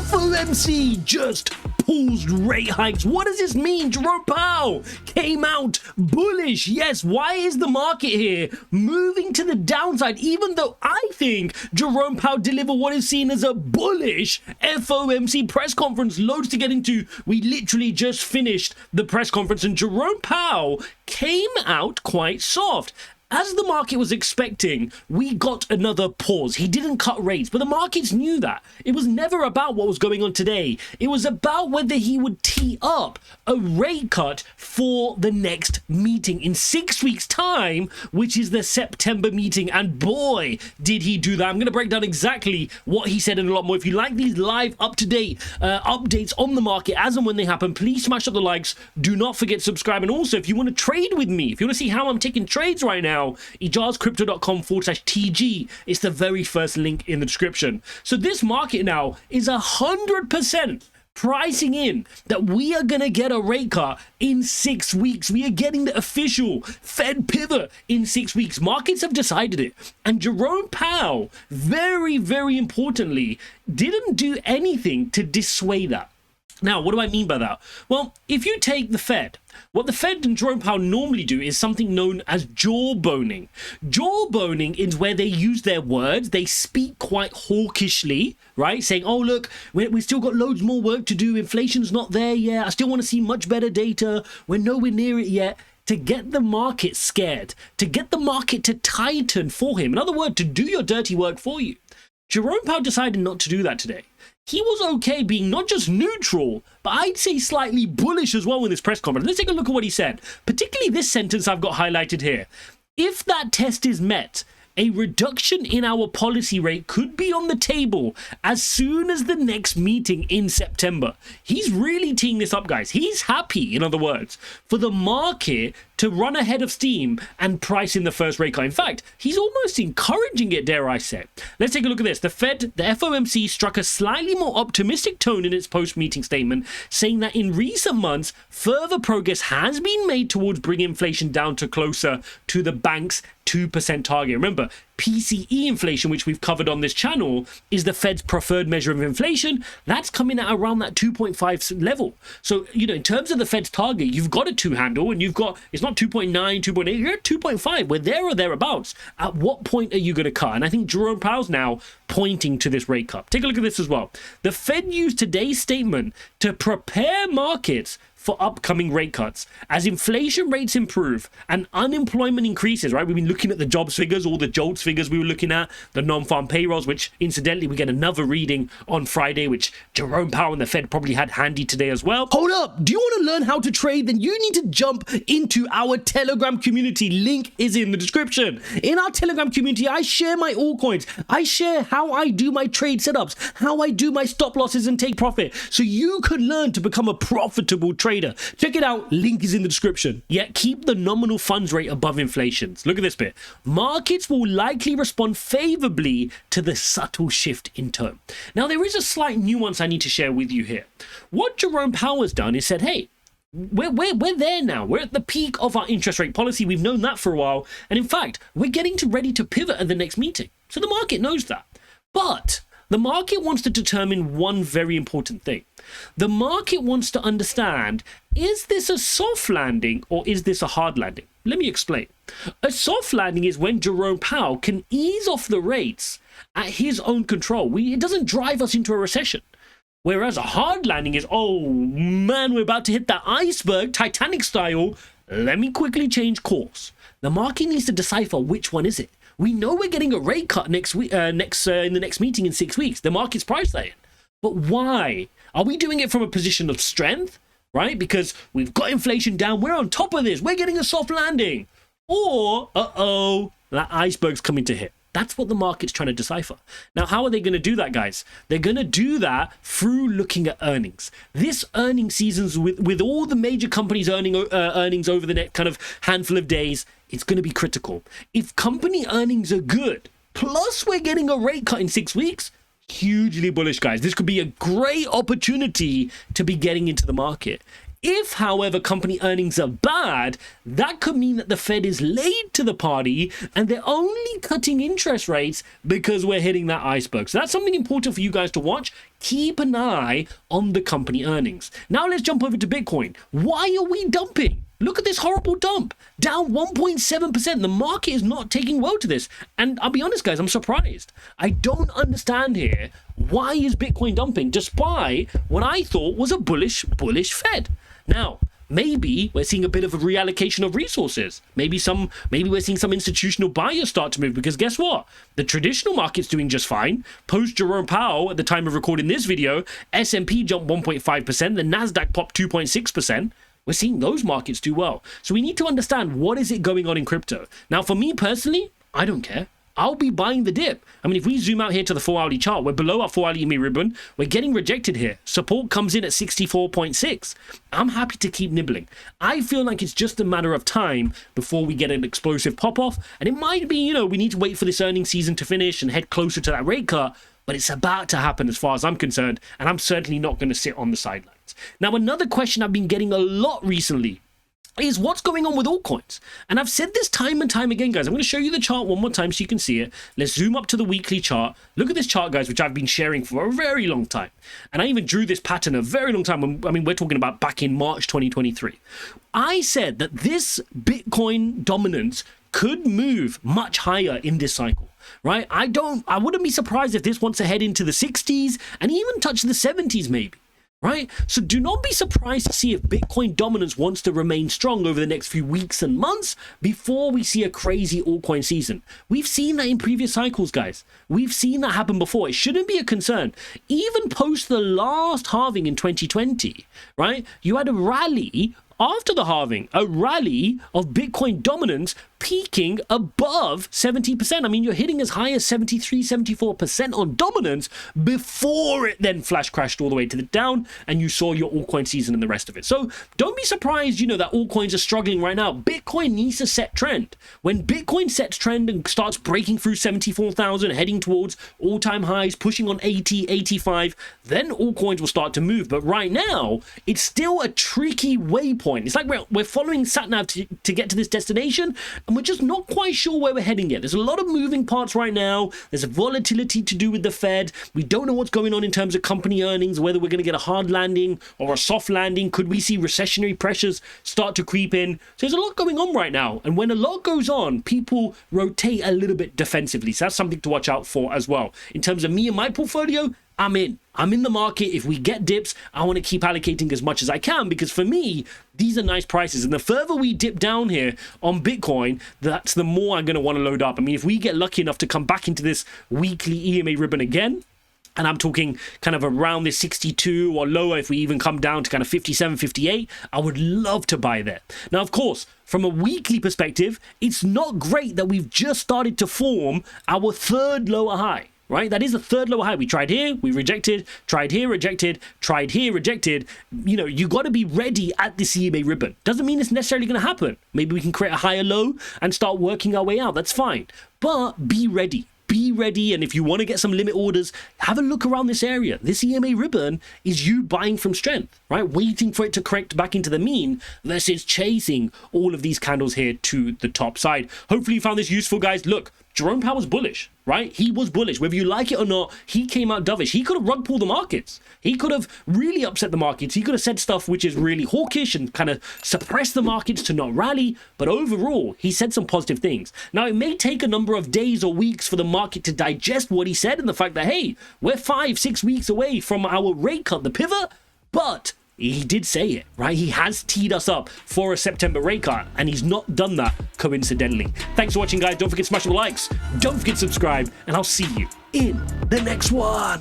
FOMC just paused rate hikes. What does this mean? Jerome Powell came out bullish. Yes, why is the market here moving to the downside, even though I think Jerome Powell delivered what is seen as a bullish FOMC press conference? Loads to get into. We literally just finished the press conference and Jerome Powell came out quite soft. As the market was expecting, we got another pause. He didn't cut rates, but the markets knew that. It was never about what was going on today. It was about whether he would tee up a rate cut for the next meeting in 6 weeks' time, which is the September meeting. And boy, did he do that. I'm going to break down exactly what he said and a lot more. If you like these live, up-to-date updates on the market as and when they happen, please smash up the likes. Do not forget to subscribe. And also, if you want to trade with me, if you want to see how I'm taking trades right now, ijazcrypto.com/TG. It's the very first link in the description. So this market now is 100% pricing in that we are going to get a rate cut in 6 weeks. We are getting the official Fed pivot in 6 weeks. Markets have decided it. And Jerome Powell, very, very importantly, didn't do anything to dissuade that. Now, what do I mean by that? Well, if you take the Fed, what the Fed and Jerome Powell normally do is something known as jawboning. Jawboning is where they use their words. They speak quite hawkishly, right? Saying, oh, look, we still got loads more work to do. Inflation's not there yet. I still want to see much better data. We're nowhere near it yet. To get the market scared, to get the market to tighten for him. In other words, to do your dirty work for you. Jerome Powell decided not to do that today. He was okay being not just neutral, but I'd say slightly bullish as well in this press conference. Let's take a look at what he said, particularly this sentence I've got highlighted here. If that test is met, a reduction in our policy rate could be on the table as soon as the next meeting in September. He's really teeing this up, guys. He's happy, in other words, for the market to run ahead of steam and price in the first rate cut. In fact, he's almost encouraging it, dare I say. Let's take a look at this. The FOMC struck a slightly more optimistic tone in its post-meeting statement, saying that in recent months, further progress has been made towards bringing inflation down to closer to the bank's 2% target. Remember, PCE inflation, which we've covered on this channel, is the Fed's preferred measure of inflation. That's coming at around that 2.5 level. So, you know, in terms of the Fed's target, you've got a 2 handle and you've got, it's not 2.9, 2.8, you're at 2.5. We're there or thereabouts. At what point are you going to cut? And I think Jerome Powell's now pointing to this rate cut. Take a look at this as well. The Fed used today's statement to prepare markets for upcoming rate cuts. As inflation rates improve and unemployment increases, right? We've been looking at the jobs figures, all the JOLTS figures we were looking at, the non-farm payrolls, which incidentally we get another reading on Friday, which Jerome Powell and the Fed probably had handy today as well. Hold up, do you want to learn how to trade? Then you need to jump into our Telegram community. Link is in the description. In our Telegram community, I share my altcoins. I share how I do my trade setups, how I do my stop losses and take profit, so you can learn to become a profitable trader. Check it out, link is in the description. Yet keep the nominal funds rate above inflation. Look at this bit. Markets will likely respond favorably to the subtle shift in tone. Now, there is a slight nuance I need to share with you here. What Jerome Powell has done is said, hey, we're there now. We're at the peak of our interest rate policy. We've known that for a while. And in fact, we're getting ready to pivot at the next meeting. So the market knows that. But the market wants to determine one very important thing. The market wants to understand, is this a soft landing or is this a hard landing? Let me explain. A soft landing is when Jerome Powell can ease off the rates at his own control. It doesn't drive us into a recession. Whereas a hard landing is, oh man, we're about to hit that iceberg, Titanic style. Let me quickly change course. The market needs to decipher which one is it. We know we're getting a rate cut next week, in the next meeting in 6 weeks. The market's priced that in. But why? Are we doing it from a position of strength, right? Because we've got inflation down. We're on top of this. We're getting a soft landing. Or, that iceberg's coming to hit. That's what the market's trying to decipher. Now, how are they going to do that, guys? They're going to do that through looking at earnings. This earnings season's with all the major companies earning earnings over the next kind of handful of days, it's going to be critical. If company earnings are good, plus we're getting a rate cut in 6 weeks, hugely bullish, guys. This could be a great opportunity to be getting into the market. If, however, company earnings are bad, that could mean that the Fed is late to the party and they're only cutting interest rates because we're hitting that iceberg. So that's something important for you guys to watch. Keep an eye on the company earnings. Now let's jump over to Bitcoin. Why are we dumping? Look at this horrible dump, down 1.7%. The market is not taking well to this. And I'll be honest, guys, I'm surprised. I don't understand here. Why is Bitcoin dumping despite what I thought was a bullish Fed? Now, maybe we're seeing a bit of a reallocation of resources. Maybe we're seeing some institutional buyers start to move, because guess what? The traditional market's doing just fine. Post Jerome Powell, at the time of recording this video, S&P jumped 1.5%, the Nasdaq popped 2.6%. We're seeing those markets do well. So we need to understand, what is it going on in crypto? Now, for me personally, I don't care. I'll be buying the dip. I mean, if we zoom out here to the 4-hourly chart, we're below our 4-hourly EMA ribbon. We're getting rejected here. Support comes in at 64.6. I'm happy to keep nibbling. I feel like it's just a matter of time before we get an explosive pop-off. And it might be, we need to wait for this earnings season to finish and head closer to that rate cut. But it's about to happen as far as I'm concerned. And I'm certainly not going to sit on the sidelines. Now, another question I've been getting a lot recently is what's going on with altcoins. And I've said this time and time again, guys. I'm going to show you the chart one more time so you can see it. Let's zoom up to the weekly chart. Look at this chart, guys, which I've been sharing for a very long time. And I even drew this pattern a very long time. I mean, we're talking about back in March 2023. I said that this Bitcoin dominance could move much higher in this cycle, right? I wouldn't be surprised if this wants to head into the 60s and even touch the 70s maybe. Right? So do not be surprised to see if Bitcoin dominance wants to remain strong over the next few weeks and months before we see a crazy altcoin season. We've seen that in previous cycles, guys. We've seen that happen before. It shouldn't be a concern. Even post the last halving in 2020, right? You had a rally after the halving, a rally of Bitcoin dominance peaking above 70%. I mean, you're hitting as high as 73, 74% on dominance before it then flash crashed all the way to the down and you saw your altcoin season and the rest of it. So don't be surprised, that altcoins are struggling right now. Bitcoin needs to set trend. When Bitcoin sets trend and starts breaking through 74,000, heading towards all-time highs, pushing on 80, 85, then altcoins will start to move. But right now, it's still a tricky waypoint. It's like we're following SatNav to get to this destination, and we're just not quite sure where we're heading yet. There's a lot of moving parts right now. There's a volatility to do with the Fed. We don't know what's going on in terms of company earnings, whether we're going to get a hard landing or a soft landing. Could we see recessionary pressures start to creep in? So there's a lot going on right now. And when a lot goes on, people rotate a little bit defensively. So that's something to watch out for as well. In terms of me and my portfolio, I'm in the market. If we get dips, I want to keep allocating as much as I can, because for me, these are nice prices. And the further we dip down here on Bitcoin, that's the more I'm going to want to load up. I mean, if we get lucky enough to come back into this weekly EMA ribbon again, and I'm talking kind of around this 62 or lower, if we even come down to kind of 57, 58, I would love to buy there. Now, of course, from a weekly perspective, it's not great that we've just started to form our third lower high. Right? That is the third lower high. We tried here, we rejected, tried here, rejected, tried here, rejected. You got to be ready at this EMA ribbon. Doesn't mean it's necessarily going to happen. Maybe we can create a higher low and start working our way out. That's fine. But be ready. Be ready. And if you want to get some limit orders, have a look around this area. This EMA ribbon is you buying from strength, right? Waiting for it to correct back into the mean versus chasing all of these candles here to the top side. Hopefully you found this useful, guys. Look, Jerome Powell was bullish, right? He was bullish. Whether you like it or not, he came out dovish. He could have rug pulled the markets. He could have really upset the markets. He could have said stuff which is really hawkish and kind of suppressed the markets to not rally. But overall, he said some positive things. Now, it may take a number of days or weeks for the market to digest what he said and the fact that, hey, we're 5-6 weeks away from our rate cut, the pivot, but he did say it, right? He has teed us up for a September rate cut, and he's not done that coincidentally. Thanks for watching, guys. Don't forget to smash the likes. Don't forget to subscribe, and I'll see you in the next one.